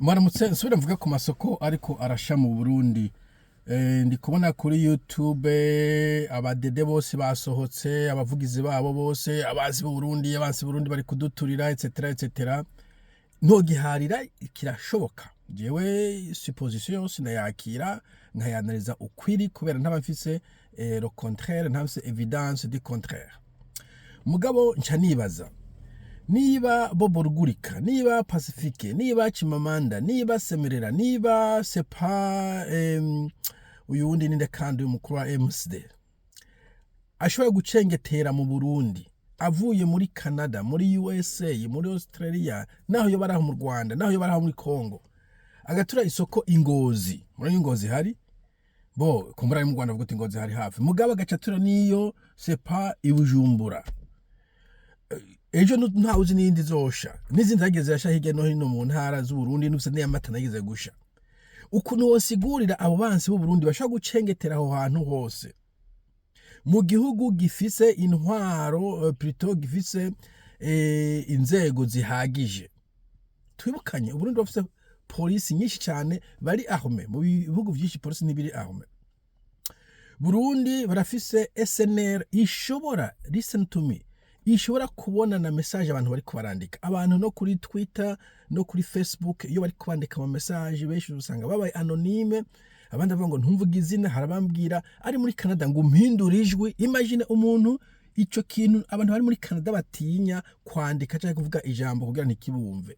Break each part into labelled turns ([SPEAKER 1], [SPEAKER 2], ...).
[SPEAKER 1] Mwaramutse nsubira mvuga ku masoko ariko arasha mu Burundi. Ndi kubona kuri YouTube abadede bose basohotse, abavugizi babo bose, abansi b'Uburundi bari kuduturira etc. Ntogiharira kirashoboka. Jewe supposition yose ndayakira nkayanaliza ukwiri kubera ntaba mfise le contraire, ntafise evidence du contraire. Mugabo nca nibaza niba Bobo Rugurika, niba Pacifique, niba Chimamanda, niba Semerera, niba Sepa uyu wundi ninde kandi umukuru wa MSD ashobora gucengetera mu Burundi avuye muri Canada, muri USA, muri Australia, naho yo baraho mu Rwanda, naho yo baraho muri Congo, agatura isoko Ingozi. Muri Ingozi hari bo kumbura mu Rwanda vuga Ingozi hari hafi, mugaba gacatura niyo Sepa ibujumbura. Ejo ntawuzi n'indi zosha n'izindi zageze yasha hirya no hino mu ntara z'u Burundi n'ufise n'iyamata nageze gusha. Ukuntu wosigurira abo bansi b'u Burundi bashaka gucengetera aho hantu hose mu gihugu gifise intwaro plutôt gifise inzego zihagije. Twibukanye u Burundi bafise polisi nyinshi cyane bari armé, mu bihugu byinshi polisi ntibiri armé. Burundi barafise SNR ishobora, listen to me, ishobora kubona na message abantu bari kubarandika, abantu no kuri Twitter no kuri Facebook iyo bari kubandika ama message benshi usanga babaye anonyme, abandi bavuga ngo ntumvuga izina, harabambwira ari muri Canada ngo mpindura ijwi. Imagine umuntu ico kintu abantu bari muri Canada batinya kwandika cyangwa kuvuga ijambo kugira ntikibumve,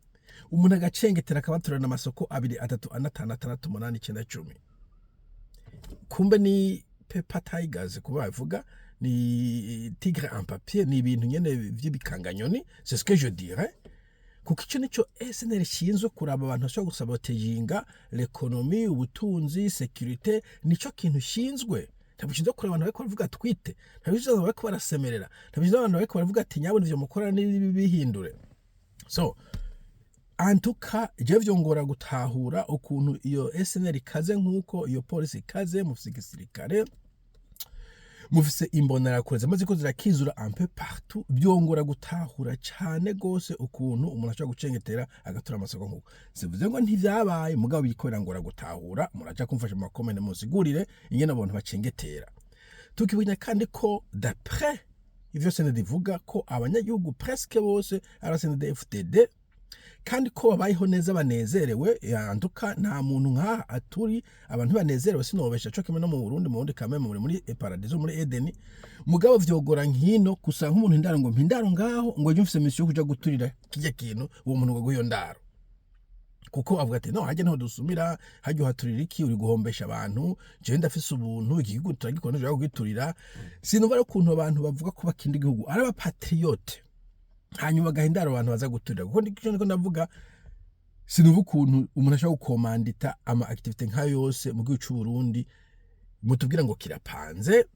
[SPEAKER 1] umuntu agacengetera akabaturana amasoko 2 3 4 5 6 8 9 10. Kumbe ni Peppa Tigers kuba bavuga ni tigre en papier, ni ibintu nyene vy'ibikanganyoni. C'est ce que je dirais. Kuko ico nico SNL shinzwe kuraba abantu bashobora gusaboteginga l'économie, ubutunzi, sécurité, nico kintu shinzwe. Ntabushinzwe kuraba abantu bariko bavuga twite, ntabushinzwe abantu bariko barasemerera, ntabushinzwe abantu bariko baravuga ati nyabo nivyo mukora n'ibihindure. So en tout cas je vyongora gutahura ukuntu iyo SNL ikaze nkuko iyo police ikaze mu gisirikare, mufise Imbonerakure zamaze ko zirakizura un peu partout. Byongora gutahura cyane gose ukuntu umuntu ashaka gucengetera agatura amasoko nkuko. Sivuze ngo ntivyabaye, mugabo bikorera ngora gutahura, muraca kumfasha mu comment musigurire ingene abantu bacengetera. Tukibunya kandi ko d'après ivyo sene divuga ko abanyagihugu presque bose arasende FTD kandi ko babayeho neza banezerewe. Yanduka nta muntu nka aturi abantu banezerewe sinobesha cyo kimwe no mu Burundi, mu wundi kame muri Paradiso, muri Eden. Mugabo vyogora nkino kusa nk'umuntu indaro ngo mpindaro ngaho ngo je mfise mission kuja guturira kijya kintu uwo muntu ngo guyo ndaro, kuko avuga ati no hajye no dusumira hajye haturira iki, uri guhombesha abantu, je ndafise ubuntu igihugu turagikona je guturira. Sinumva rero kuntu abantu bavuga ko bakindi igihugu ari aba patriote hanyuma gahindaro abantu baza guturira. Kuko ndiko ndavuga sinuvu kuntu umuntu ashaka gukomandita ama activité nka yose mu gihugu cy'u Burundi. Mutubwira ngo kirapanze,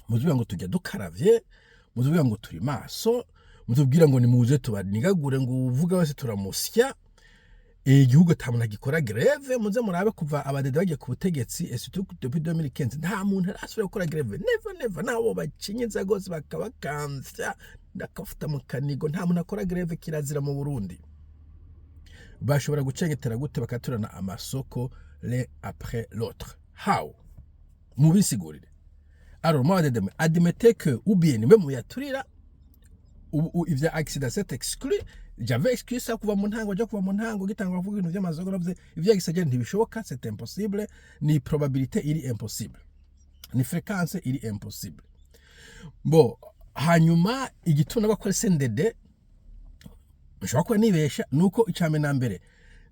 [SPEAKER 1] mutubwira ngo tujya dukaravye, mutubwira ngo turi maso, mutubwira ngo nimuze tubanigagure ngo uvuga wese turamusya. Igihugu tamuna gikora greve, muze murabe kuva abadede bagiye ku butegetsi surtout depuis 2015 nta muntu arasubira gukora greve, never nabo bacinyiza gose bakabakanzya ndakafuta mu kanigo. Nta muntu akora greve, kirazira mu Burundi. Bashobora gucengetera gute bakaturana amasoko l'un après l'autre? How? Mubisigurire. Alors moi admettez que ou bien même yaturira ou ivya accident c'est exclu. J'avais exclu ça kuva mu ntango, je kuva mu ntango gitangwa kuvuga ibintu by'amazoko navuze ivya gisagera ntibishoboka, c'est impossible, ni probabilité iri impossible, ni fréquence iri impossible. Bo hanyuma igituna bakora SNDD ushobora kuba nibesha nuko icame na mbere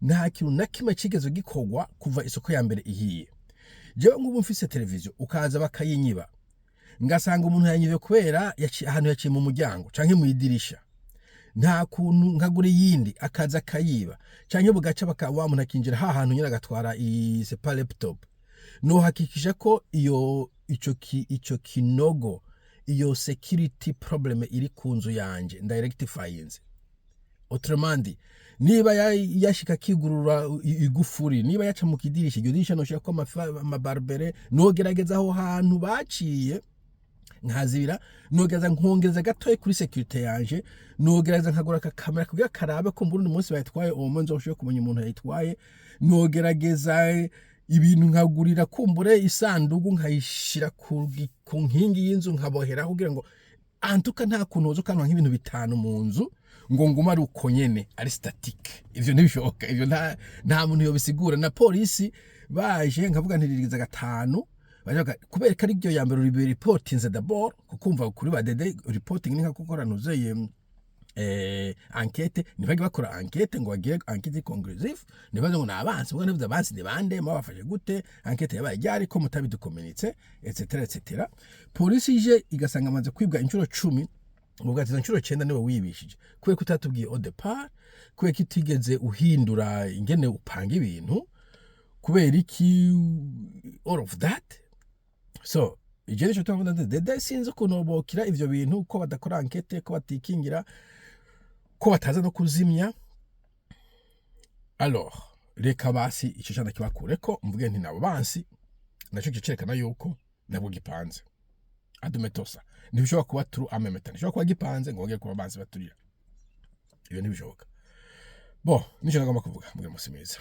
[SPEAKER 1] nta kintu na kimwe kigezo gikogwa kuva isoko ya mbere ihiye. Jewe ngubu mfise televiziyo ukaza bakayinyiba ngasanga umuntu yanyive kubera ahantu yaciye mu muryango canke mu idirisha, nta kuntu nkagure yindi akaza kayiba canke bugaca bakawa umuntu akinjira ha hantu nyina gatwara c'est pas laptop. No hakikisha ko ico kinogo, iyo security problem iri kunzu yanje ndirectifyinze. Autrement niba yashika kigurura igufuri, niba yaca mu kidirisha, iryo dirisha no shaka ko amabarbere no gerageza aho hantu baciye nkazibira, nogereza nkongeza gatoya kuri security yanje, nogereza nkagura akakamera kugira karabe ko mburundi munsi bayitwaye uwo munsi nzoshoboye kumenya umuntu yayitwaye, nogerageza ibintu nkagurira kumbure isandugu nkayishira ku nkingi y'inzu nkabohera kugira ngo antuka nta kuntu uzo kanwa nk'ibintu bitanu mu nzu ngo nguma ari uko nyene ari statique. Ivyo ntibishoboka, ivyo nta muntu yobisigura. Na polisi baje nkavuga ntiririza gatanu bajaga kubera ko ari ryo ya mbere uri reportinze d'abord, kukumva kuri badede reporting ni nka gukora nuzeye enquête, nibage bakora enquête ngo bagire enquête conclusive, nibaze ngo nabansi bwo nevuze abansi ni bande mabafashe gute, enquête yabaye ryari ko mutabidukomenitse etc etc. Polisi ije igasanga amaze kwibwa inshuro 10, ubwo ati inshuro 9 niwe wibishije kwe kutatubwiye au départ, kwe kitigeze uhindura ingene upanga ibintu, kubera iki all of that. So ije cyo tuvuga ndende sinzi kunobokira ivyo bintu ko badakora enquête, ko batikingira, ko bataza no kuzimya. Alors reka basi ico cyana kibakureko mvuge nti nabo bansi naco kicerekana yuko nabo gipanze adumetosa ntibishobora kuba true amemeta, ntibishobora kuba gipanze ngo bagere kuba bansi baturira, iyo ntibishoboka. Bo nico nagomba kuvuga muge musimeza.